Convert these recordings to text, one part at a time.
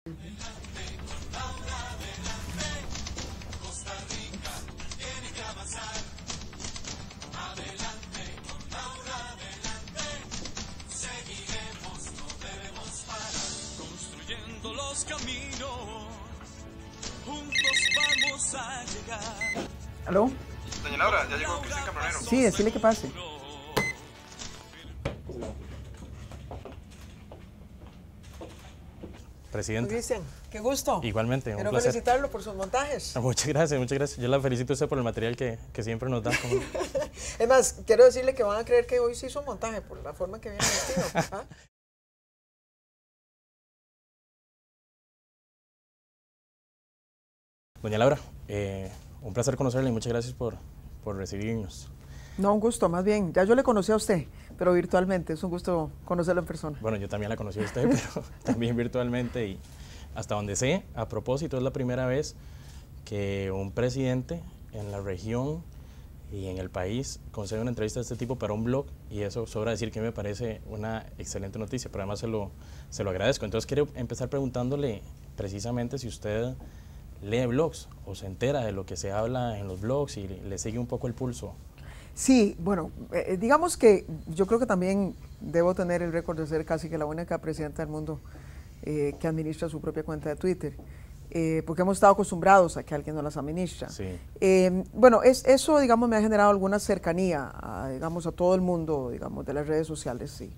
Construyendo los caminos, juntos vamos a llegar. ¿Aló? Doña Laura, ya llegó Cristian Cambronero. Sí, decirle que pase. Presidente. Cristian, qué gusto. Igualmente, un Quiero placer. felicitarlo por sus montajes. Muchas gracias, muchas gracias. Yo la felicito a usted por el material que siempre nos da. Es más, quiero decirle que van a creer que hoy sí hizo un montaje por la forma que viene vestido. ¿Ah? Doña Laura, un placer conocerla y muchas gracias por recibirnos. No, un gusto, más bien. Ya yo le conocí a usted, pero virtualmente. Es un gusto conocerlo en persona. Bueno, yo también la conocí a usted, pero también virtualmente. Y hasta donde sé, a propósito, es la primera vez que un presidente en la región y en el país concede una entrevista de este tipo para un blog, y eso sobra decir que me parece una excelente noticia, pero además se lo agradezco. Entonces quiero empezar preguntándole precisamente si usted lee blogs o se entera de lo que se habla en los blogs y le sigue un poco el pulso. Sí, bueno, digamos que yo creo que también debo tener el récord de ser casi que la única presidenta del mundo que administra su propia cuenta de Twitter, porque hemos estado acostumbrados a que alguien nos las administra. Sí. Bueno, eso, digamos, me ha generado alguna cercanía, digamos, a todo el mundo, digamos, de las redes sociales, sí,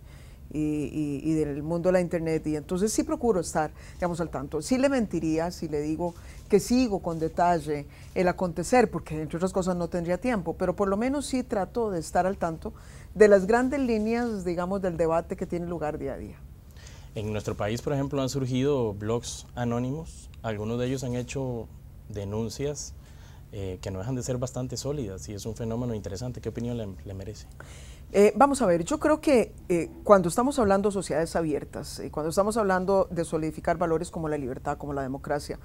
y del mundo de la internet, y entonces sí procuro estar, digamos, al tanto. Sí le mentiría si le digo que sigo con detalle el acontecer, porque entre otras cosas no tendría tiempo, pero por lo menos sí trato de estar al tanto de las grandes líneas, digamos, del debate que tiene lugar día a día. En nuestro país, por ejemplo, han surgido blogs anónimos. Algunos de ellos han hecho denuncias que no dejan de ser bastante sólidas, y es un fenómeno interesante. ¿Qué opinión le merece? Vamos a ver, yo creo que cuando estamos hablando de sociedades abiertas, cuando estamos hablando de solidificar valores como la libertad, como la democracia,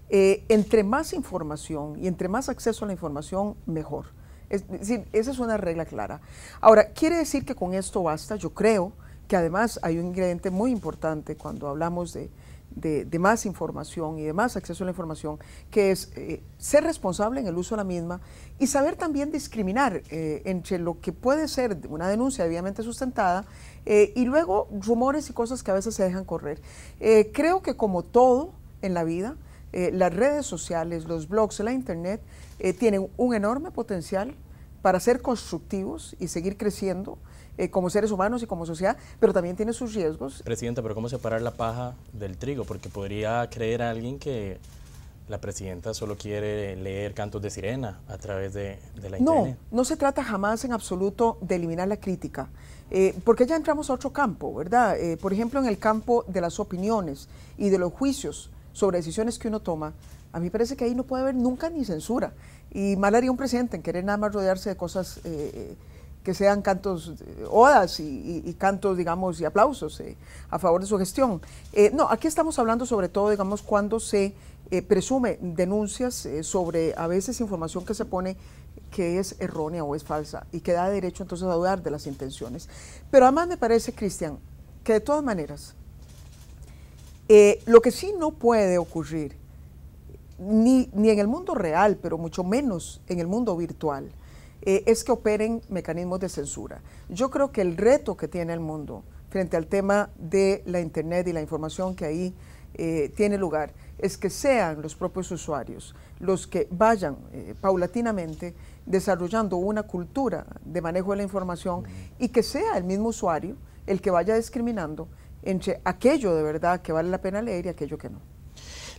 entre más información y entre más acceso a la información, mejor. Es decir, esa es una regla clara. Ahora, ¿quiere decir que con esto basta? Yo creo que además hay un ingrediente muy importante cuando hablamos de más información y de más acceso a la información, que es ser responsable en el uso de la misma y saber también discriminar entre lo que puede ser una denuncia debidamente sustentada y luego rumores y cosas que a veces se dejan correr. Creo que como todo en la vida, las redes sociales, los blogs, la internet tienen un enorme potencial para ser constructivos y seguir creciendo como seres humanos y como sociedad, pero también tiene sus riesgos. Presidenta, pero ¿cómo separar la paja del trigo? Porque podría creer a alguien que la presidenta solo quiere leer cantos de sirena a través de la internet. No se trata jamás en absoluto de eliminar la crítica, porque ya entramos a otro campo, ¿verdad? Por ejemplo, en el campo de las opiniones y de los juicios sobre decisiones que uno toma, a mí me parece que ahí no puede haber nunca ni censura, y mal haría un presidente en querer nada más rodearse de cosas que sean cantos, odas y cantos, digamos, y aplausos a favor de su gestión. No, aquí estamos hablando sobre todo, digamos, cuando se presume denuncias sobre a veces información que se pone que es errónea o es falsa y que da derecho entonces a dudar de las intenciones. Pero además me parece, Cristian, que de todas maneras, lo que sí no puede ocurrir, ni en el mundo real, pero mucho menos en el mundo virtual, es que operen mecanismos de censura. Yo creo que el reto que tiene el mundo frente al tema de la internet y la información que ahí tiene lugar es que sean los propios usuarios los que vayan paulatinamente desarrollando una cultura de manejo de la información y que sea el mismo usuario el que vaya discriminando entre aquello de verdad que vale la pena leer y aquello que no.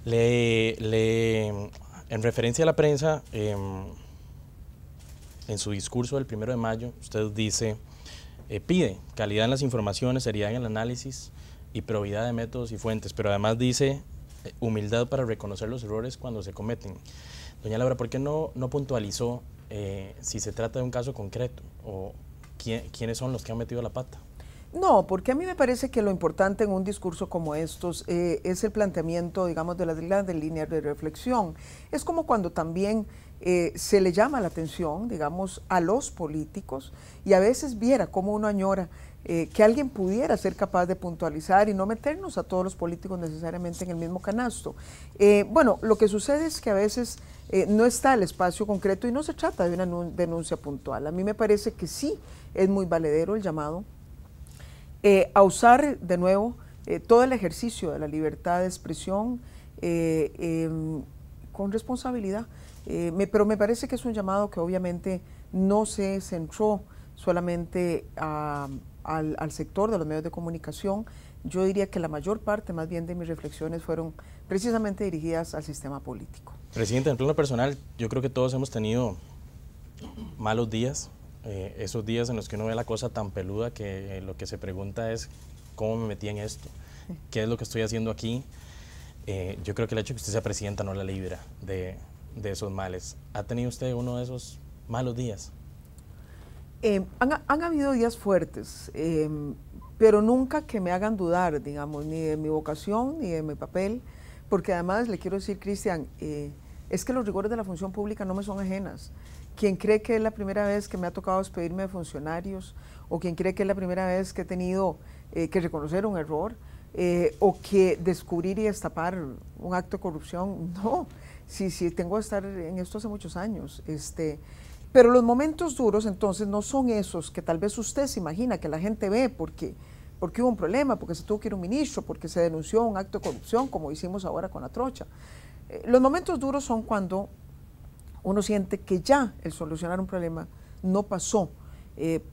En referencia a la prensa, en su discurso del 1 de mayo, usted dice, pide calidad en las informaciones, seriedad en el análisis y probidad de métodos y fuentes, pero además dice humildad para reconocer los errores cuando se cometen. Doña Laura, ¿por qué no puntualizó si se trata de un caso concreto o quiénes son los que han metido la pata? No, porque a mí me parece que lo importante en un discurso como estos es el planteamiento, digamos, de las grandes líneas de reflexión. Es como cuando también se le llama la atención, digamos, a los políticos y a veces viera cómo uno añora que alguien pudiera ser capaz de puntualizar y no meternos a todos los políticos necesariamente en el mismo canasto. Bueno, lo que sucede es que a veces no está el espacio concreto y no se trata de una denuncia puntual. A mí me parece que sí es muy valedero el llamado a usar de nuevo todo el ejercicio de la libertad de expresión con responsabilidad. Pero me parece que es un llamado que obviamente no se centró solamente al sector de los medios de comunicación. Yo diría que la mayor parte más bien de mis reflexiones fueron precisamente dirigidas al sistema político. Presidente, en plano personal, yo creo que todos hemos tenido malos días, esos días en los que uno ve la cosa tan peluda que lo que se pregunta es ¿cómo me metí en esto? ¿Qué es lo que estoy haciendo aquí? Yo creo que el hecho de que usted sea presidenta no la libra de esos males. ¿Ha tenido usted uno de esos malos días? Han habido días fuertes, pero nunca que me hagan dudar, digamos, ni de mi vocación ni de mi papel, porque además le quiero decir, Cristian, es que los rigores de la función pública no me son ajenas. Quien cree que es la primera vez que me ha tocado despedirme de funcionarios, o quien cree que es la primera vez que he tenido que reconocer un error, o que descubrir y destapar un acto de corrupción, no, sí, tengo que estar en esto hace muchos años. Pero los momentos duros entonces no son esos que tal vez usted se imagina que la gente ve porque hubo un problema, porque se tuvo que ir un ministro, porque se denunció un acto de corrupción, como hicimos ahora con la trocha. Los momentos duros son cuando uno siente que ya el solucionar un problema no pasó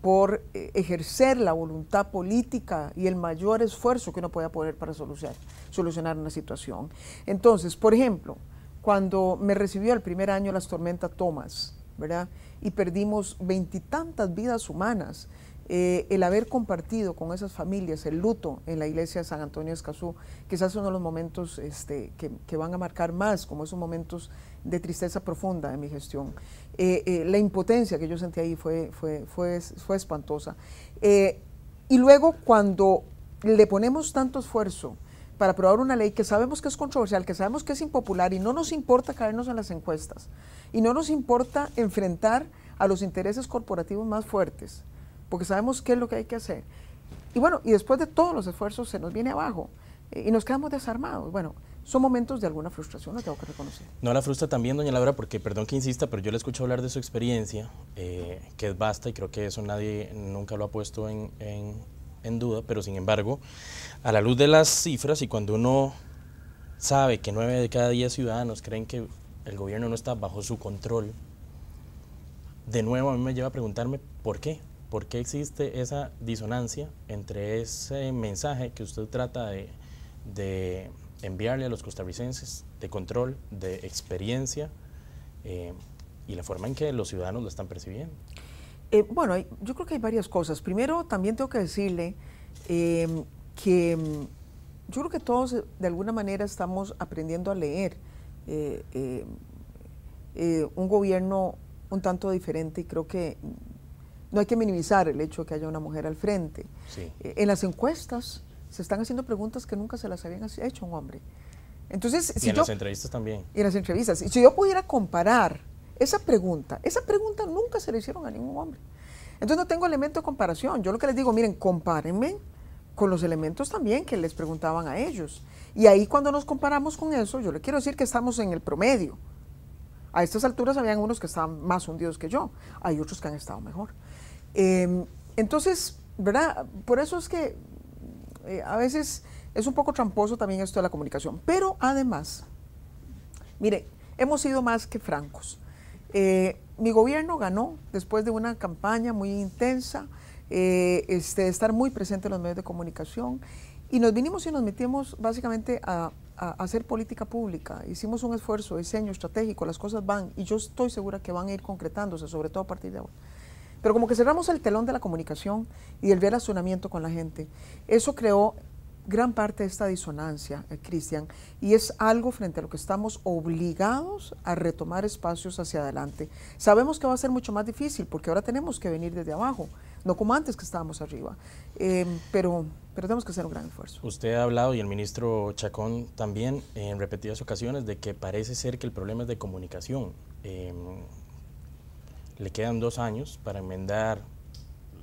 por ejercer la voluntad política y el mayor esfuerzo que uno pueda poner para solucionar una situación. Entonces, por ejemplo, cuando me recibió el primer año las tormentas Thomas, ¿verdad? Y perdimos 20 y tantas vidas humanas, el haber compartido con esas familias el luto en la iglesia de San Antonio de Escazú, quizás es uno de los momentos que van a marcar más, como esos momentos de tristeza profunda de mi gestión. La impotencia que yo sentí ahí fue espantosa. Y luego cuando le ponemos tanto esfuerzo para aprobar una ley que sabemos que es controversial, que sabemos que es impopular y no nos importa caernos en las encuestas y no nos importa enfrentar a los intereses corporativos más fuertes, porque sabemos qué es lo que hay que hacer. Y bueno, y después de todos los esfuerzos se nos viene abajo y nos quedamos desarmados. Bueno, son momentos de alguna frustración, lo tengo que reconocer. ¿No la frustra también, doña Laura? Porque, perdón que insista, pero yo le escucho hablar de su experiencia, que es vasta y creo que eso nadie nunca lo ha puesto en duda, pero sin embargo, a la luz de las cifras y cuando uno sabe que 9 de cada 10 ciudadanos creen que el gobierno no está bajo su control, de nuevo a mí me lleva a preguntarme ¿por qué? ¿Por qué existe esa disonancia entre ese mensaje que usted trata de enviarle a los costarricenses de control, de experiencia y la forma en que los ciudadanos lo están percibiendo? Bueno, yo creo que hay varias cosas. Primero, también tengo que decirle que yo creo que todos de alguna manera estamos aprendiendo a leer un gobierno un tanto diferente y creo que no hay que minimizar el hecho de que haya una mujer al frente. Sí. En las encuestas se están haciendo preguntas que nunca se las habían hecho a un hombre. Entonces, y en las entrevistas también. Y en las entrevistas. Y si yo pudiera comparar esa pregunta nunca se la hicieron a ningún hombre. Entonces no tengo elemento de comparación. Yo lo que les digo, miren, compárenme con los elementos también que les preguntaban a ellos. Y ahí cuando nos comparamos con eso, yo le quiero decir que estamos en el promedio. A estas alturas habían unos que estaban más hundidos que yo, hay otros que han estado mejor. Entonces, ¿verdad? Por eso es que a veces es un poco tramposo también esto de la comunicación. Pero además, mire, hemos sido más que francos. Mi gobierno ganó después de una campaña muy intensa, estar muy presente en los medios de comunicación, y nos vinimos y nos metimos básicamente a hacer política pública. Hicimos un esfuerzo, diseño estratégico, las cosas van, y yo estoy segura que van a ir concretándose, sobre todo a partir de ahora. Pero como que cerramos el telón de la comunicación y del relacionamiento con la gente. Eso creó gran parte de esta disonancia, Cristian, y es algo frente a lo que estamos obligados a retomar espacios hacia adelante. Sabemos que va a ser mucho más difícil porque ahora tenemos que venir desde abajo, no como antes que estábamos arriba, pero tenemos que hacer un gran esfuerzo. Usted ha hablado, y el ministro Chacón también, en repetidas ocasiones, de que parece ser que el problema es de comunicación. Le quedan 2 años para enmendar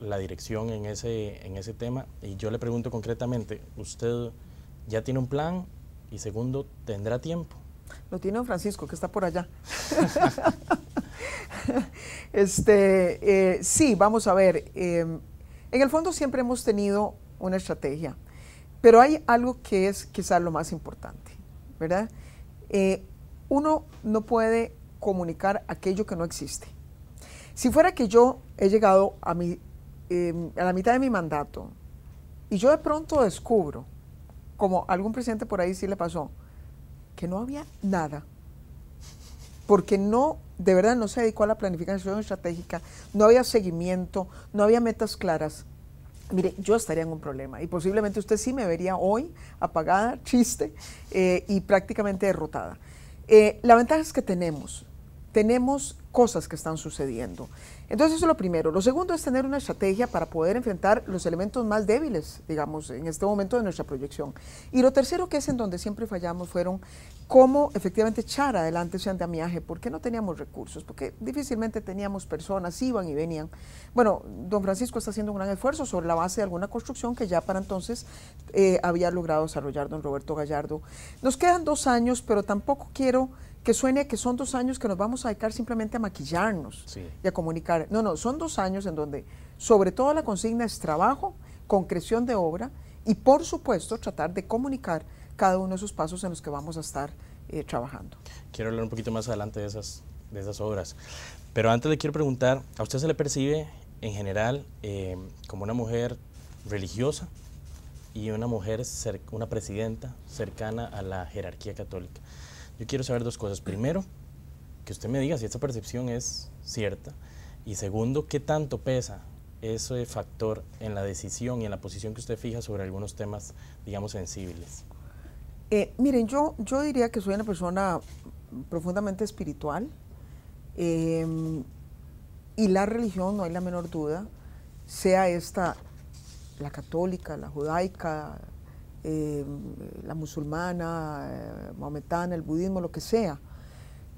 la dirección en ese tema. Y yo le pregunto concretamente, ¿usted ya tiene un plan? Y segundo, ¿tendrá tiempo? Lo tiene don Francisco, que está por allá. Sí, vamos a ver. En el fondo siempre hemos tenido una estrategia, pero hay algo que es quizás lo más importante, ¿verdad? Uno no puede comunicar aquello que no existe. Si fuera que yo he llegado a la mitad de mi mandato y yo de pronto descubro, como a algún presidente por ahí sí le pasó, que no había nada, porque de verdad no se dedicó a la planificación estratégica, no había seguimiento, no había metas claras, mire, yo estaría en un problema y posiblemente usted sí me vería hoy apagada, triste y prácticamente derrotada. La ventaja es que tenemos cosas que están sucediendo. Entonces eso es lo primero. Lo segundo es tener una estrategia para poder enfrentar los elementos más débiles, digamos, en este momento de nuestra proyección. Y lo tercero, que es en donde siempre fallamos, fueron cómo efectivamente echar adelante ese andamiaje, porque no teníamos recursos, porque difícilmente teníamos personas, iban y venían. Bueno, don Francisco está haciendo un gran esfuerzo sobre la base de alguna construcción que ya para entonces había logrado desarrollar don Roberto Gallardo. Nos quedan 2 años, pero tampoco quiero que suene que son 2 años que nos vamos a dedicar simplemente a maquillarnos y a comunicar. No, son 2 años en donde sobre todo la consigna es trabajo, concreción de obra y por supuesto tratar de comunicar cada uno de esos pasos en los que vamos a estar trabajando. Quiero hablar un poquito más adelante de esas obras, pero antes le quiero preguntar, ¿a usted se le percibe en general como una mujer religiosa y una mujer, una presidenta cercana a la jerarquía católica? Yo quiero saber 2 cosas. Primero, que usted me diga si esta percepción es cierta. Y segundo, ¿qué tanto pesa ese factor en la decisión y en la posición que usted fija sobre algunos temas, digamos, sensibles? Miren, yo diría que soy una persona profundamente espiritual y la religión, no hay la menor duda, sea esta la católica, la judaica, la musulmana, maometana, el budismo, lo que sea,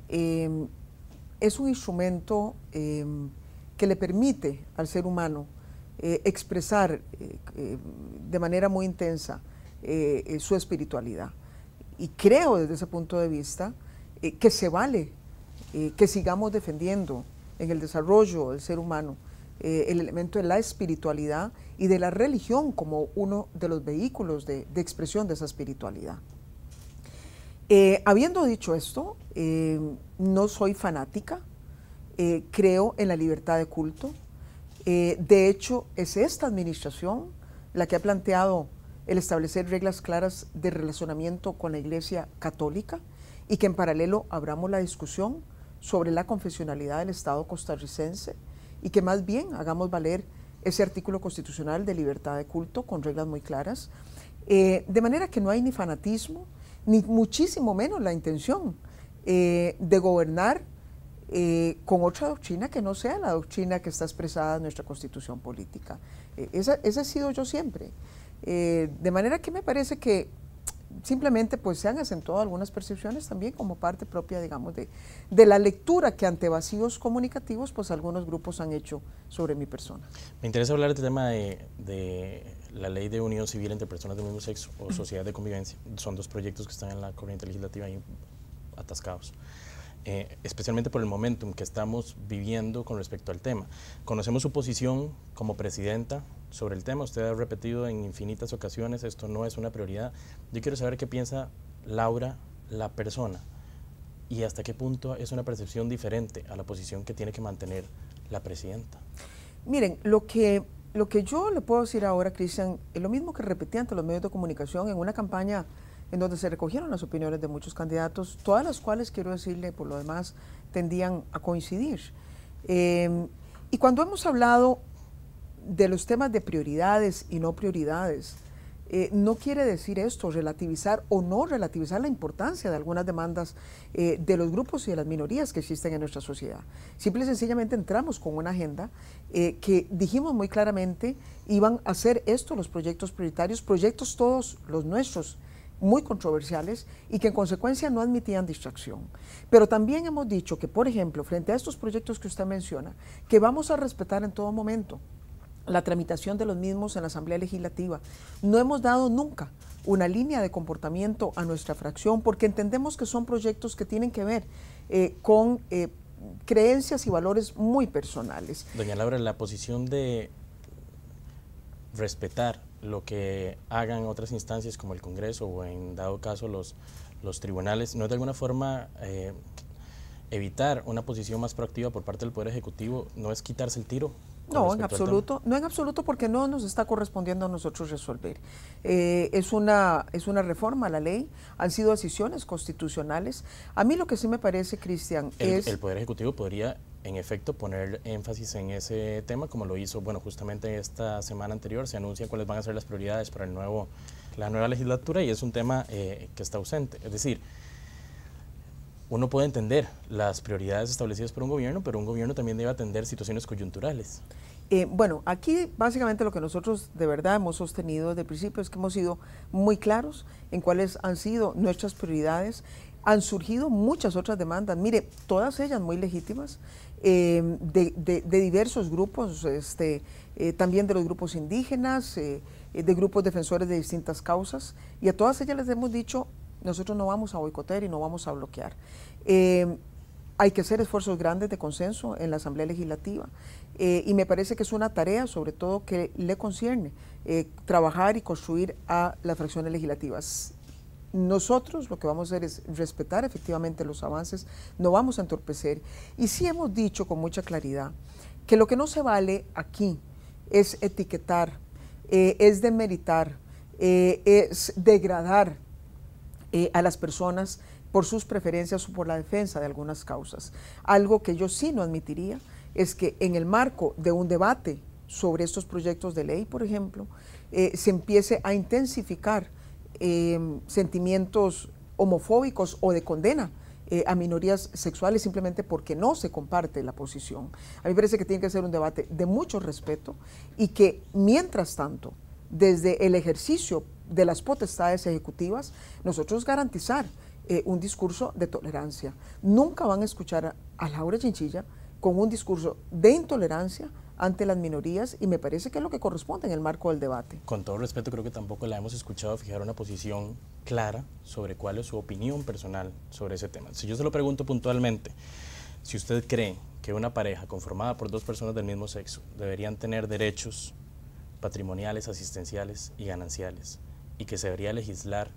es un instrumento que le permite al ser humano expresar de manera muy intensa su espiritualidad. Y creo desde ese punto de vista que se vale que sigamos defendiendo en el desarrollo del ser humano el elemento de la espiritualidad y de la religión como uno de los vehículos de expresión de esa espiritualidad. Habiendo dicho esto, no soy fanática, creo en la libertad de culto. De hecho, es esta administración la que ha planteado el establecer reglas claras de relacionamiento con la Iglesia Católica y que en paralelo abramos la discusión sobre la confesionalidad del Estado costarricense y que más bien hagamos valer ese artículo constitucional de libertad de culto con reglas muy claras, de manera que no hay ni fanatismo, ni muchísimo menos la intención de gobernar con otra doctrina que no sea la doctrina que está expresada en nuestra Constitución política. Esa he sido yo siempre. De manera que me parece que simplemente pues se han acentuado algunas percepciones también como parte propia, digamos, de la lectura que ante vacíos comunicativos pues algunos grupos han hecho sobre mi persona. Me interesa hablar del tema de la ley de unión civil entre personas del mismo sexo o sociedad de convivencia. Son 2 proyectos que están en la corriente legislativa ahí atascados. Especialmente por el momentum que estamos viviendo con respecto al tema. Conocemos su posición como presidenta sobre el tema, usted ha repetido en infinitas ocasiones, esto no es una prioridad. Yo quiero saber qué piensa Laura, la persona, y hasta qué punto es una percepción diferente a la posición que tiene que mantener la presidenta. Miren, lo que yo le puedo decir ahora, Cristian, es lo mismo que repetí ante los medios de comunicación en una campaña en donde se recogieron las opiniones de muchos candidatos, todas las cuales, quiero decirle, por lo demás, tendían a coincidir. Y cuando hemos hablado de los temas de prioridades y no prioridades, no quiere decir esto, relativizar o no relativizar la importancia de algunas demandas de los grupos y de las minorías que existen en nuestra sociedad. Simple y sencillamente entramos con una agenda que dijimos muy claramente iban a ser estos los proyectos prioritarios, proyectos todos los nuestros, muy controversiales y que en consecuencia no admitían distracción. Pero también hemos dicho que, por ejemplo, frente a estos proyectos que usted menciona, que vamos a respetar en todo momento la tramitación de los mismos en la Asamblea Legislativa. No hemos dado nunca una línea de comportamiento a nuestra fracción porque entendemos que son proyectos que tienen que ver con creencias y valores muy personales. Doña Laura, la posición de respetar lo que hagan otras instancias como el Congreso o en dado caso los tribunales, ¿no es de alguna forma evitar una posición más proactiva por parte del Poder Ejecutivo? ¿No es quitarse el tiro? No, en absoluto, porque no nos está correspondiendo a nosotros resolver. Es una reforma a la ley, han sido decisiones constitucionales. A mí lo que sí me parece, Cristian, es... El Poder Ejecutivo podría, en efecto, poner énfasis en ese tema, como lo hizo, bueno, justamente esta semana anterior, se anuncian cuáles van a ser las prioridades para la nueva legislatura y es un tema que está ausente. Es decir, uno puede entender las prioridades establecidas por un gobierno, pero un gobierno también debe atender situaciones coyunturales. Bueno, aquí básicamente lo que nosotros de verdad hemos sostenido desde el principio es que hemos sido muy claros en cuáles han sido nuestras prioridades. Han surgido muchas otras demandas, mire, todas ellas muy legítimas, de diversos grupos, también de los grupos indígenas, de grupos defensores de distintas causas, y a todas ellas les hemos dicho, nosotros no vamos a boicotear y no vamos a bloquear. Hay que hacer esfuerzos grandes de consenso en la Asamblea Legislativa y me parece que es una tarea, sobre todo, que le concierne trabajar y construir a las fracciones legislativas. Nosotros lo que vamos a hacer es respetar efectivamente los avances, no vamos a entorpecer. Y sí hemos dicho con mucha claridad que lo que no se vale aquí es etiquetar, es demeritar, es degradar a las personas por sus preferencias o por la defensa de algunas causas. Algo que yo sí no admitiría es que en el marco de un debate sobre estos proyectos de ley, por ejemplo, se empiece a intensificar sentimientos homofóbicos o de condena a minorías sexuales simplemente porque no se comparte la posición. A mí me parece que tiene que ser un debate de mucho respeto y que, mientras tanto, desde el ejercicio de las potestades ejecutivas, nosotros garantizar un discurso de tolerancia. Nunca van a escuchar a Laura Chinchilla con un discurso de intolerancia ante las minorías y me parece que es lo que corresponde en el marco del debate. Con todo respeto, creo que tampoco la hemos escuchado fijar una posición clara sobre cuál es su opinión personal sobre ese tema. Si yo se lo pregunto puntualmente, si usted cree que una pareja conformada por dos personas del mismo sexo deberían tener derechos patrimoniales, asistenciales y gananciales, y que se debería legislar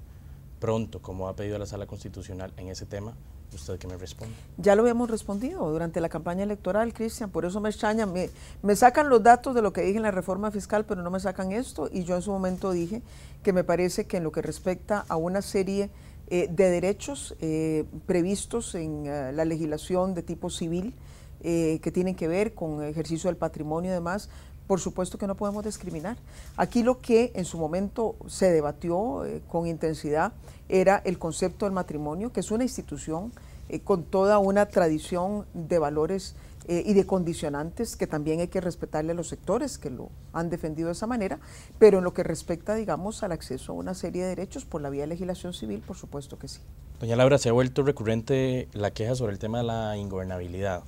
pronto, como ha pedido la Sala Constitucional en ese tema, ¿usted qué me responde? Ya lo habíamos respondido durante la campaña electoral, Cristian, por eso me extraña, me sacan los datos de lo que dije en la reforma fiscal, pero no me sacan esto, y yo en su momento dije que me parece que en lo que respecta a una serie de derechos previstos en la legislación de tipo civil, que tienen que ver con ejercicio del patrimonio y demás, por supuesto que no podemos discriminar. Aquí lo que en su momento se debatió con intensidad era el concepto del matrimonio, que es una institución con toda una tradición de valores y de condicionantes que también hay que respetarle a los sectores que lo han defendido de esa manera, pero en lo que respecta, digamos, al acceso a una serie de derechos por la vía de legislación civil, por supuesto que sí. Doña Laura, se ha vuelto recurrente la queja sobre el tema de la ingobernabilidad.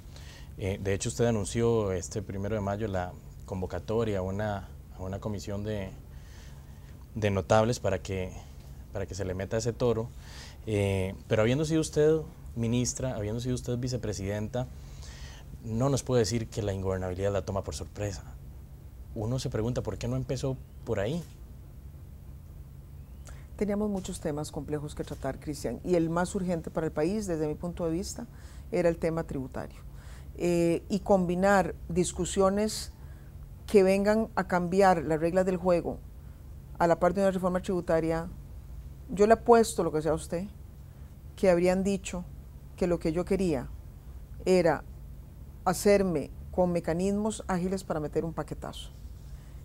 De hecho, usted anunció este 1 de mayo la convocatoria a una comisión de notables para que se le meta ese toro, pero habiendo sido usted ministra, habiendo sido usted vicepresidenta, no nos puede decir que la ingobernabilidad la toma por sorpresa. Uno se pregunta, ¿por qué no empezó por ahí? Teníamos muchos temas complejos que tratar, Cristian, y el más urgente para el país, desde mi punto de vista, era el tema tributario. Y combinar discusiones que vengan a cambiar las reglas del juego a la par de una reforma tributaria, yo le apuesto lo que sea a usted, que habrían dicho que lo que yo quería era hacerme con mecanismos ágiles para meter un paquetazo.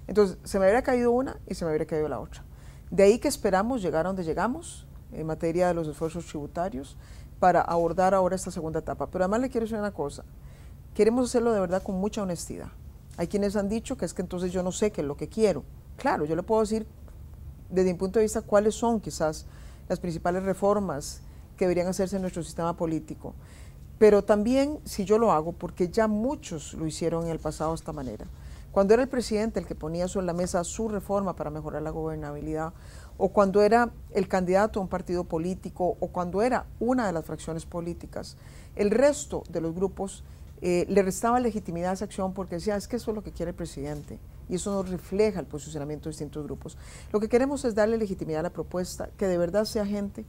Entonces, se me habría caído una y se me habría caído la otra. De ahí que esperamos llegar a donde llegamos en materia de los esfuerzos tributarios para abordar ahora esta segunda etapa. Pero además le quiero decir una cosa, queremos hacerlo de verdad con mucha honestidad. Hay quienes han dicho que es que entonces yo no sé qué es lo que quiero. Claro, yo le puedo decir desde mi punto de vista cuáles son quizás las principales reformas que deberían hacerse en nuestro sistema político. Pero también, si yo lo hago, porque ya muchos lo hicieron en el pasado de esta manera, cuando era el presidente el que ponía sobre la mesa su reforma para mejorar la gobernabilidad, o cuando era el candidato a un partido político, o cuando era una de las fracciones políticas, el resto de los grupos le restaba legitimidad a esa acción porque decía, es que eso es lo que quiere el presidente, y eso no refleja el posicionamiento de distintos grupos. Lo que queremos es darle legitimidad a la propuesta, que de verdad sea gente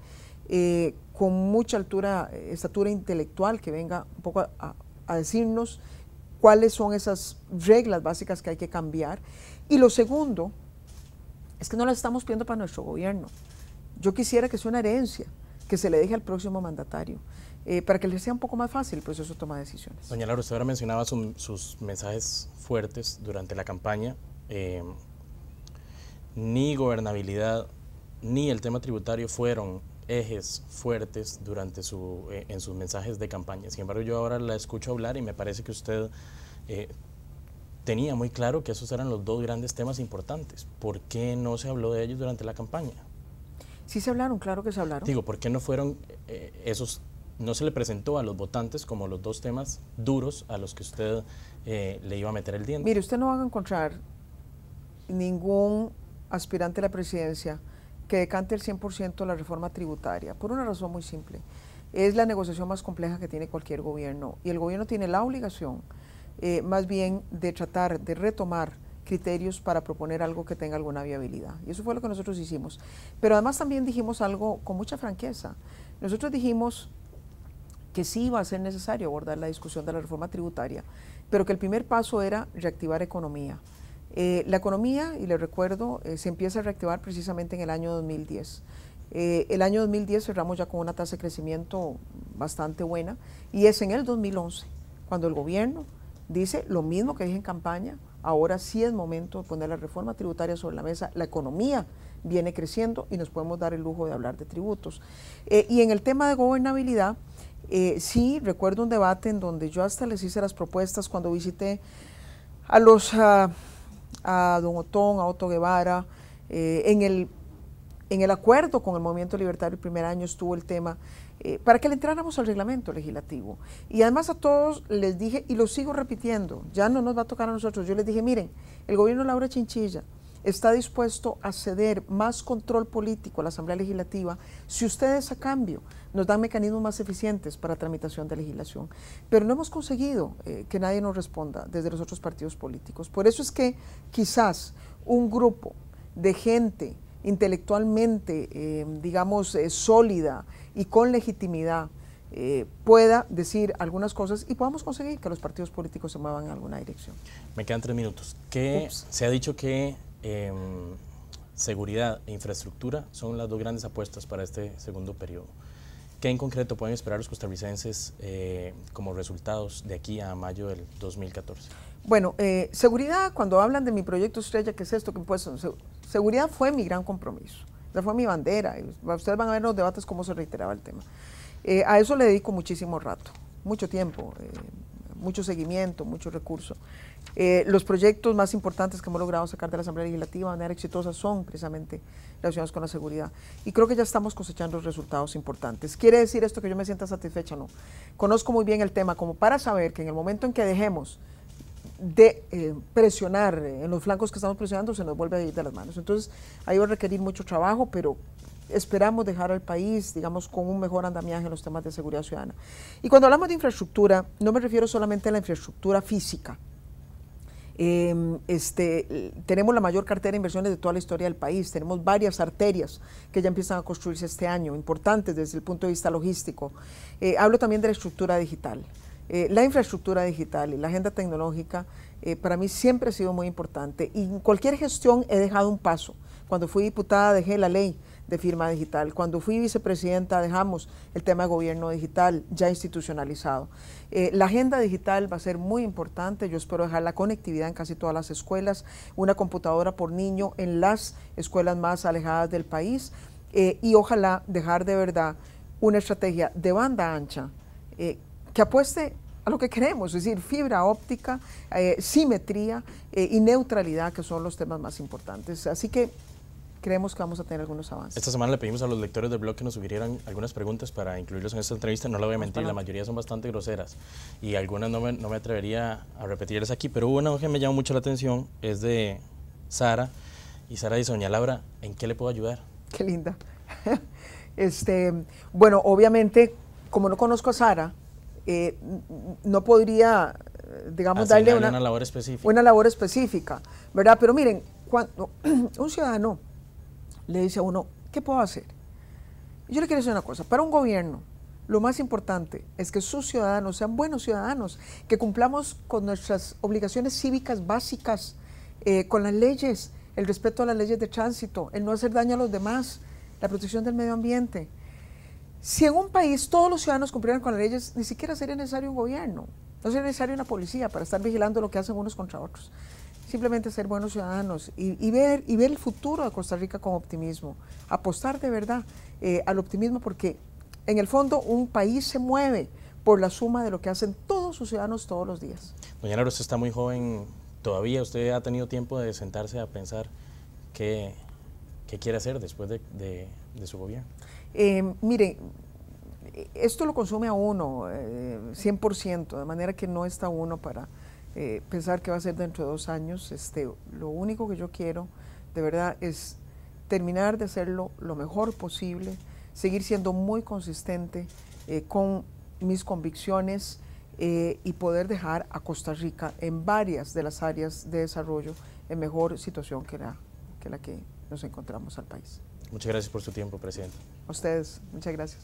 con mucha estatura intelectual, que venga un poco a decirnos cuáles son esas reglas básicas que hay que cambiar. Y lo segundo es que no las estamos pidiendo para nuestro gobierno. Yo quisiera que sea una herencia que se le deje al próximo mandatario, para que le sea un poco más fácil el proceso de toma de decisiones. Doña Laura, usted ahora mencionaba sus mensajes fuertes durante la campaña. Ni gobernabilidad ni el tema tributario fueron ejes fuertes durante en sus mensajes de campaña. Sin embargo, yo ahora la escucho hablar y me parece que usted tenía muy claro que esos eran los dos grandes temas importantes. ¿Por qué no se habló de ellos durante la campaña? Sí se hablaron, claro que se hablaron. Digo, ¿por qué no fueron no se le presentó a los votantes como los dos temas duros a los que usted le iba a meter el diente? Mire, usted no va a encontrar ningún aspirante a la presidencia que decante el 100% la reforma tributaria, por una razón muy simple. Es la negociación más compleja que tiene cualquier gobierno, y el gobierno tiene la obligación más bien de tratar de retomar criterios para proponer algo que tenga alguna viabilidad. Y eso fue lo que nosotros hicimos. Pero además también dijimos algo con mucha franqueza. Nosotros dijimos que sí iba a ser necesario abordar la discusión de la reforma tributaria, pero que el primer paso era reactivar economía. La economía, y le recuerdo, se empieza a reactivar precisamente en el año 2010. El año 2010 cerramos ya con una tasa de crecimiento bastante buena, y es en el 2011 cuando el gobierno dice lo mismo que dije en campaña: ahora sí es momento de poner la reforma tributaria sobre la mesa, la economía viene creciendo y nos podemos dar el lujo de hablar de tributos. Y en el tema de gobernabilidad, sí, recuerdo un debate en donde yo hasta les hice las propuestas cuando visité a don Otón, a Otto Guevara. En el acuerdo con el Movimiento Libertario el primer año estuvo el tema para que le entráramos al reglamento legislativo. Y además a todos les dije, y lo sigo repitiendo, ya no nos va a tocar a nosotros, yo les dije, miren, el gobierno de Laura Chinchilla está dispuesto a ceder más control político a la Asamblea Legislativa si ustedes a cambio nos dan mecanismos más eficientes para tramitación de legislación. Pero no hemos conseguido que nadie nos responda desde los otros partidos políticos. Por eso es que quizás un grupo de gente intelectualmente, digamos, sólida y con legitimidad, pueda decir algunas cosas y podamos conseguir que los partidos políticos se muevan en alguna dirección. Me quedan 3 minutos. Se ha dicho que seguridad e infraestructura son las dos grandes apuestas para este segundo periodo. ¿Qué en concreto pueden esperar los costarricenses como resultados de aquí a mayo del 2014? Bueno, seguridad, cuando hablan de mi proyecto estrella, ¿qué es esto? Pues, seguridad fue mi gran compromiso, esa fue mi bandera, y ustedes van a ver en los debates cómo se reiteraba el tema. A eso le dedico muchísimo rato, mucho tiempo, mucho seguimiento, mucho recurso. Los proyectos más importantes que hemos logrado sacar de la Asamblea Legislativa de manera exitosa son precisamente relacionados con la seguridad. Y creo que ya estamos cosechando resultados importantes. ¿Quiere decir esto que yo me sienta satisfecha? No. Conozco muy bien el tema como para saber que en el momento en que dejemos de presionar en los flancos que estamos presionando, se nos vuelve a ir de las manos. Entonces, ahí va a requerir mucho trabajo, pero esperamos dejar al país, digamos, con un mejor andamiaje en los temas de seguridad ciudadana. Y cuando hablamos de infraestructura, no me refiero solamente a la infraestructura física. Tenemos la mayor cartera de inversiones de toda la historia del país, tenemos varias arterias que ya empiezan a construirse este año, importantes desde el punto de vista logístico. Hablo también de la estructura digital. La infraestructura digital y la agenda tecnológica para mí siempre ha sido muy importante, y en cualquier gestión he dejado un paso. Cuando fui diputada dejé la ley de firma digital, cuando fui vicepresidenta dejamos el tema de gobierno digital ya institucionalizado. La agenda digital va a ser muy importante, yo espero dejar la conectividad en casi todas las escuelas, una computadora por niño en las escuelas más alejadas del país, y ojalá dejar de verdad una estrategia de banda ancha que apueste a lo que queremos, es decir, fibra óptica, simetría y neutralidad, que son los temas más importantes. Así que creemos que vamos a tener algunos avances. Esta semana le pedimos a los lectores del blog que nos sugirieran algunas preguntas para incluirlos en esta entrevista. No le voy a mentir, la mayoría son bastante groseras y algunas no me atrevería a repetirlas aquí, pero hubo una que me llamó mucho la atención, es de Sara, y Sara dice: doña Laura, ¿en qué le puedo ayudar? Qué linda. Bueno, obviamente, como no conozco a Sara, no podría, digamos, darle una labor específica. Una labor específica, ¿verdad? Pero miren, cuando un ciudadano le dice a uno, ¿qué puedo hacer? Yo le quiero decir una cosa, para un gobierno, lo más importante es que sus ciudadanos sean buenos ciudadanos, que cumplamos con nuestras obligaciones cívicas básicas, con las leyes, el respeto a las leyes de tránsito, el no hacer daño a los demás, la protección del medio ambiente. Si en un país todos los ciudadanos cumplieran con las leyes, ni siquiera sería necesario un gobierno, no sería necesaria una policía para estar vigilando lo que hacen unos contra otros. Simplemente ser buenos ciudadanos y ver el futuro de Costa Rica con optimismo, apostar de verdad al optimismo, porque en el fondo un país se mueve por la suma de lo que hacen todos sus ciudadanos todos los días. Doña Laura, usted está muy joven todavía, usted ha tenido tiempo de sentarse a pensar qué quiere hacer después de su gobierno. Mire, esto lo consume a uno 100%, de manera que no está uno para pensar qué va a ser dentro de 2 años. Lo único que yo quiero, de verdad, es terminar de hacerlo lo mejor posible, seguir siendo muy consistente con mis convicciones y poder dejar a Costa Rica en varias de las áreas de desarrollo en mejor situación que la que nos encontramos al país. Muchas gracias por su tiempo, presidente. A ustedes, muchas gracias.